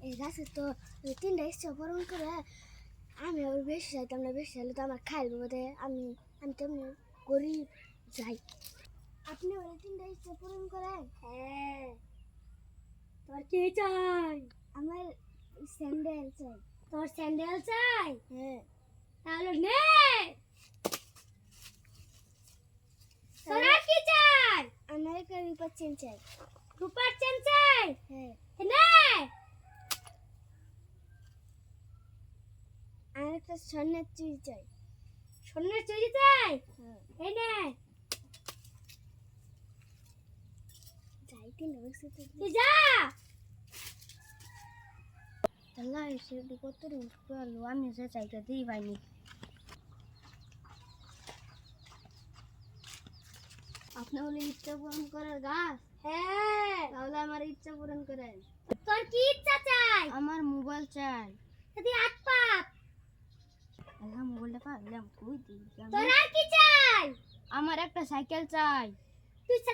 এই গাছে তো তিনটা ইচ্ছা পূরণ করে আমি আবার বেশি চাইতাম না, বেশি চাইলে তো আমার খাইল বোধে। আমি আমি তো এমনি গরিব যাই। আপনি ওরা তিনটা ইচ্ছা পূরণ করেন? হ্যাঁ। তোর কি চাই? আমার স্যান্ডেল চাই। তোর স্যান্ডেল চাই? হ্যাঁ। তাহলে নে। তোর আর কি চাই? আমার একটা রূপার চেন চাই। রূপার চেন চাই? হ্যাঁ। নে। আর একটা স্বর্ণের চুড়ি চাই। স্বর্ণের চুড়ি চাই? হ্যাঁ। এই নে। যাই তিন বছর তুই যা। আল্লাহ এসে কত রূপ করলো, আমি সে চাইটা দিই পাইনি। আপনি বলে ইচ্ছা পূরণ করার গাছ? হ্যাঁ। তাহলে আমার ইচ্ছা পূরণ করেন। তোর কি ইচ্ছা চাই? আমার মোবাইল চাই। তুই হাত পাপ। আল্লাহ মোবাইলটা পাইলাম কই দিই? তোর আর কি চাই? আমার একটা সাইকেল চাই।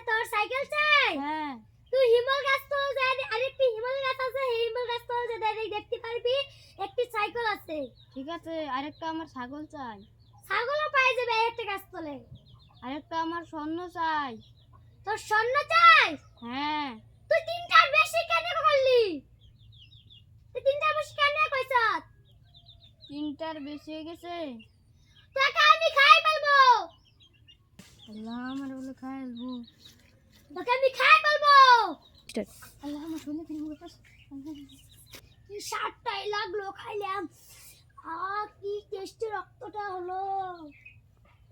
তোর সাইকেল চাই? হ্যাঁ। তুই হিমাল গাছ তো যাই, আরেকটি হিমাল গাছ আছে, এই হিমাল গাছ তো যে দেখতে পারবি, একটি সাইকেল আছে। ঠিক আছে, আরেকটা আমার ছাগল চাই। ছাগলও পাই যাবে একটা গাছ তলে। আরেকটা আমার স্বর্ণ চাই। তোর স্বর্ণ চাই? হ্যাঁ। তুই তিনটার বেশি কেন করলি? তুই তিনটার বেশি কেন কইছস? তিনটার বেশি হয়ে গেছে। তোকে আমি খাই ফেলবো। আল্লাহ আমার বলে খাই ফেলবো। তোকে আমি খাই ফেলবো। আল্লাহ আমার শুনে ফেলবো। কি সাতটাই লাগলো খাইলাম। কি টেস্টি রক্তটা হলো।